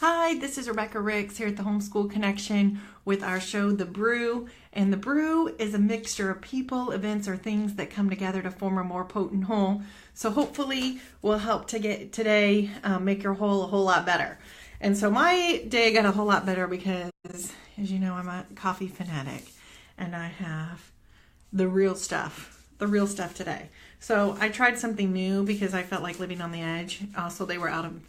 Hi, this is Rebekah Ricks here at the Homeschool Connection with our show, The Brew. And The Brew is a mixture of people, events, or things that come together to form a more potent whole. So hopefully we'll help to get today, make your whole a whole lot better. And so my day got a whole lot better because, as you know, I'm a coffee fanatic and I have the real stuff today. So I tried something new because I felt like living on the edge. Also, they were out of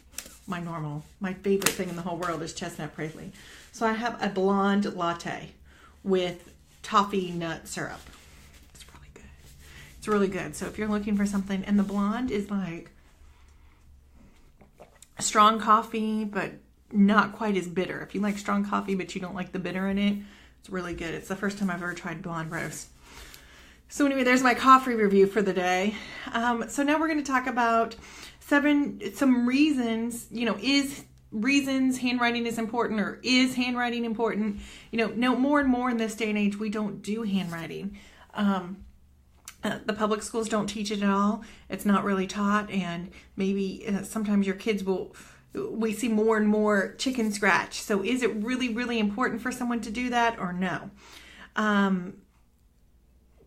my favorite thing in the whole world is chestnut praline. So I have a blonde latte with toffee nut syrup. It's really good. It's really good. So if you're looking for something, and the blonde is like strong coffee, but not quite as bitter. If you like strong coffee, but you don't like the bitter in it, it's really good. It's the first time I've ever tried blonde roast. So anyway, there's my coffee review for the day. So now we're going to talk about some reasons, is handwriting is important, or is handwriting important? No, more and more in this day and age, we don't do handwriting. The public schools don't teach it at all. It's not really taught, and maybe sometimes your kids we see more and more chicken scratch. So is it really, really important for someone to do that or no?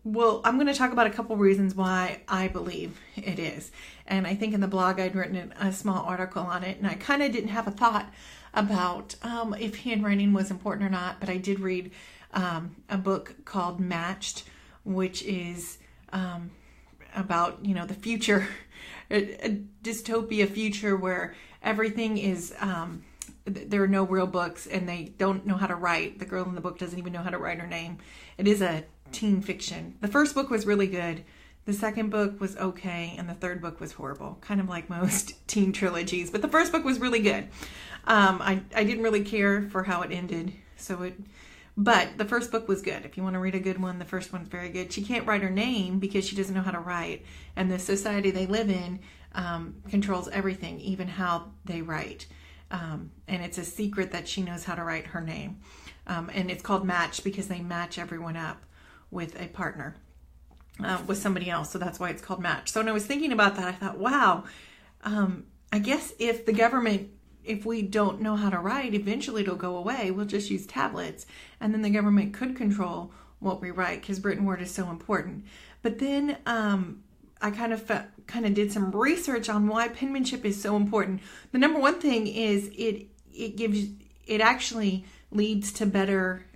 Well, I'm going to talk about a couple reasons why I believe it is. And I think in the blog I'd written a small article on it, and I kind of didn't have a thought about if handwriting was important or not, but I did read a book called Matched, which is about, the future, a dystopia future where everything is, there are no real books and they don't know how to write. The girl in the book doesn't even know how to write her name. It is a teen fiction. The first book was really good. The second book was okay. And the third book was horrible, kind of like most teen trilogies. But the first book was really good. I didn't really care for how it ended. But the first book was good. If you want to read a good one, the first one's very good. She can't write her name because she doesn't know how to write. And the society they live in controls everything, even how they write. And it's a secret that she knows how to write her name. And it's called Match because they match everyone up with a partner, with somebody else. So that's why it's called Match. So when I was thinking about that, I thought, wow, I guess if the government, if we don't know how to write, eventually it'll go away. We'll just use tablets. And then the government could control what we write because written word is so important. But then I kind of did some research on why penmanship is so important. The number one thing is it actually leads to better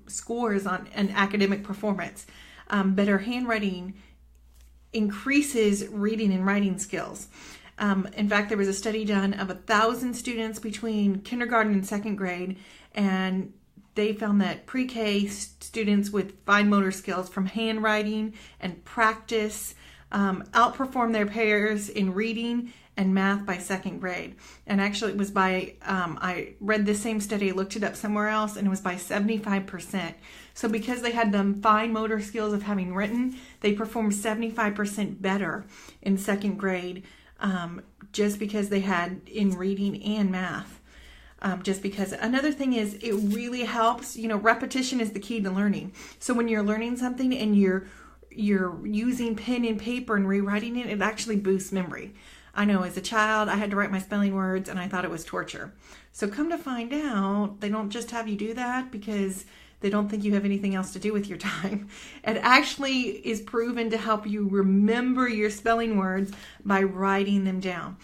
scores on an academic performance. Better handwriting increases reading and writing skills. In fact, there was a study done of 1,000 students between kindergarten and second grade, and they found that pre-K students with fine motor skills from handwriting and practice outperformed their peers in reading and math by second grade. And actually it was by, I read the same study, looked it up somewhere else, and it was by 75%. So because they had the fine motor skills of having written, they performed 75% better in second grade, just because they had in reading and math. Just because another thing is it really helps, repetition is the key to learning. So when you're learning something and you're using pen and paper and rewriting it, it actually boosts memory. I know as a child, I had to write my spelling words and I thought it was torture. So come to find out, they don't just have you do that because they don't think you have anything else to do with your time. It actually is proven to help you remember your spelling words by writing them down.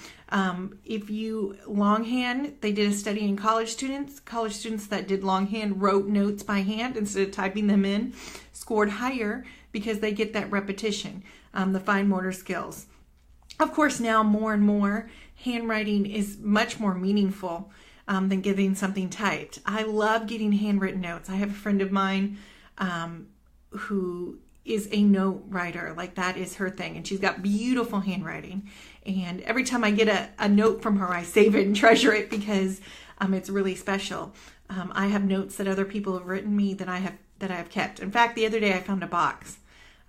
If you longhand, they did a study in college students that did longhand wrote notes by hand instead of typing them in, scored higher because they get that repetition, the fine motor skills. Of course, now more and more handwriting is much more meaningful than getting something typed. I love getting handwritten notes. I have a friend of mine who is a note writer. Like that is her thing. And she's got beautiful handwriting. And every time I get a note from her, I save it and treasure it because it's really special. I have notes that other people have written me that I have kept. In fact, the other day I found a box.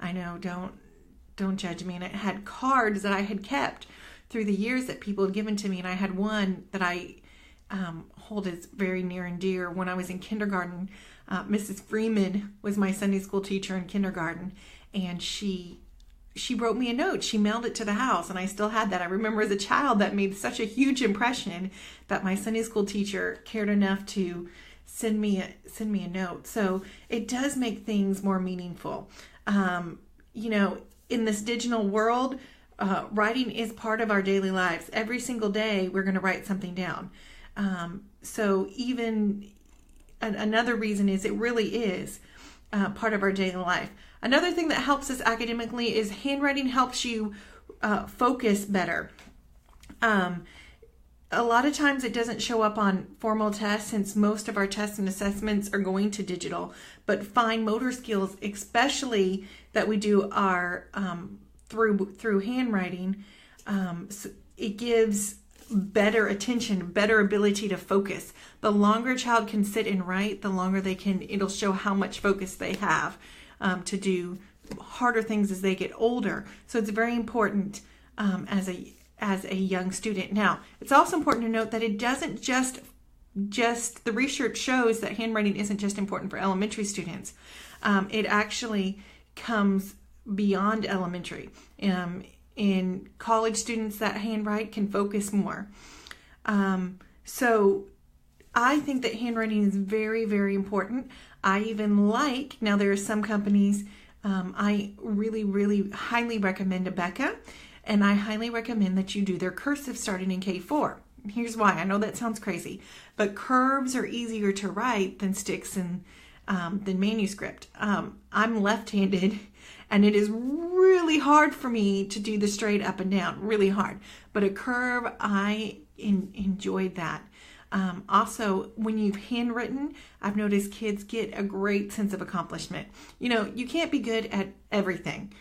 I know, don't judge me. And it had cards that I had kept through the years that people had given to me. And I had one that I hold as very near and dear. When I was in kindergarten, Mrs. Freeman was my Sunday school teacher in kindergarten. And she she wrote me a note. She mailed it to the house, and I still had that. I remember as a child that made such a huge impression that my Sunday school teacher cared enough to send me a note. So it does make things more meaningful. In this digital world, writing is part of our daily lives. Every single day, we're going to write something down. So even another reason is it really is part of our daily life. Another thing that helps us academically is handwriting helps you focus better. A lot of times it doesn't show up on formal tests since most of our tests and assessments are going to digital, but fine motor skills, especially that we do our through handwriting, so it gives better attention, better ability to focus. The longer a child can sit and write, the longer it'll show how much focus they have to do harder things as they get older. So it's very important as a young student. Now, it's also important to note that it doesn't just the research shows that handwriting isn't just important for elementary students. It actually comes beyond elementary. In college students that handwrite can focus more. So I think that handwriting is very, very important. I even now there are some companies, I really, really highly recommend Rebekah, and I highly recommend that you do their cursive starting in K4. Here's why. I know that sounds crazy, but curves are easier to write than sticks and than manuscript. I'm left-handed, and it is really hard for me to do the straight up and down, really hard. But a curve, I enjoyed that. Also, when you've handwritten, I've noticed kids get a great sense of accomplishment. You can't be good at everything.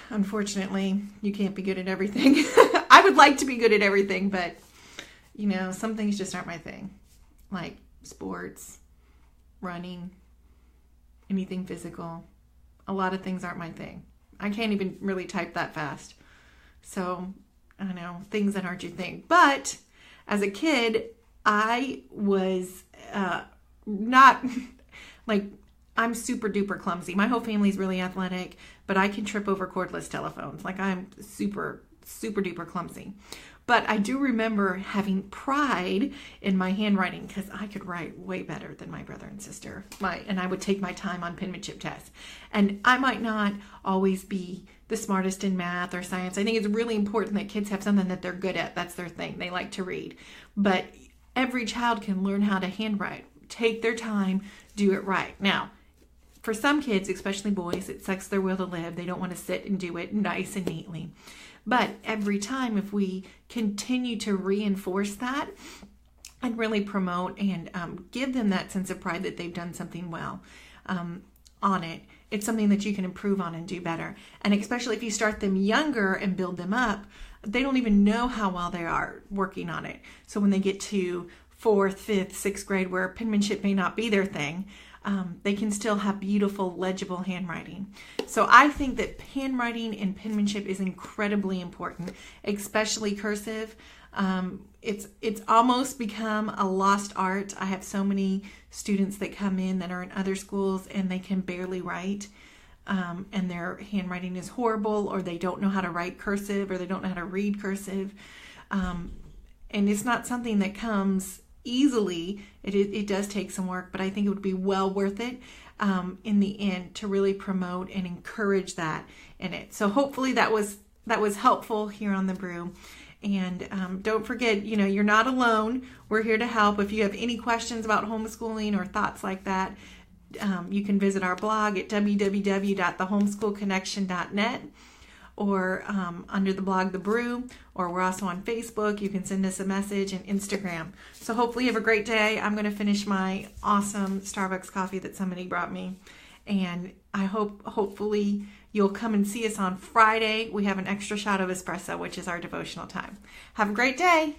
Unfortunately, you can't be good at everything. I would like to be good at everything, but, some things just aren't my thing. Like sports, running, anything physical. A lot of things aren't my thing. I can't even really type that fast. So, I don't know, things that aren't your thing. But as a kid, I was not I'm super duper clumsy. My whole family's really athletic, but I can trip over cordless telephones. I'm super, super duper clumsy. But I do remember having pride in my handwriting because I could write way better than my brother and sister. And I would take my time on penmanship tests. And I might not always be the smartest in math or science. I think it's really important that kids have something that they're good at. That's their thing. They like to read. But every child can learn how to handwrite. Take their time, do it right. Now, for some kids, especially boys, it sucks their will to live. They don't want to sit and do it nice and neatly. But every time, if we continue to reinforce that and really promote and give them that sense of pride that they've done something well on it, it's something that you can improve on and do better. And especially if you start them younger and build them up, they don't even know how well they are working on it. So when they get to 4th, 5th, 6th grade, where penmanship may not be their thing, they can still have beautiful, legible handwriting. So I think that handwriting and penmanship is incredibly important, especially cursive. It's almost become a lost art. I have so many students that come in that are in other schools and they can barely write, and their handwriting is horrible, or they don't know how to write cursive, or they don't know how to read cursive. And it's not something that comes easily. It does take some work, but I think it would be well worth it in the end to really promote and encourage that in it. So hopefully that was helpful here on The Brew. And don't forget, you're not alone. We're here to help. If you have any questions about homeschooling or thoughts like that, you can visit our blog at www.thehomeschoolconnection.net, or under the blog The Brew, or we're also on Facebook. You can send us a message, and Instagram. So hopefully you have a great day. I'm going to finish my awesome Starbucks coffee that somebody brought me, and I hopefully you'll come and see us on Friday. We have an extra shot of espresso, which is our devotional time. Have a great day.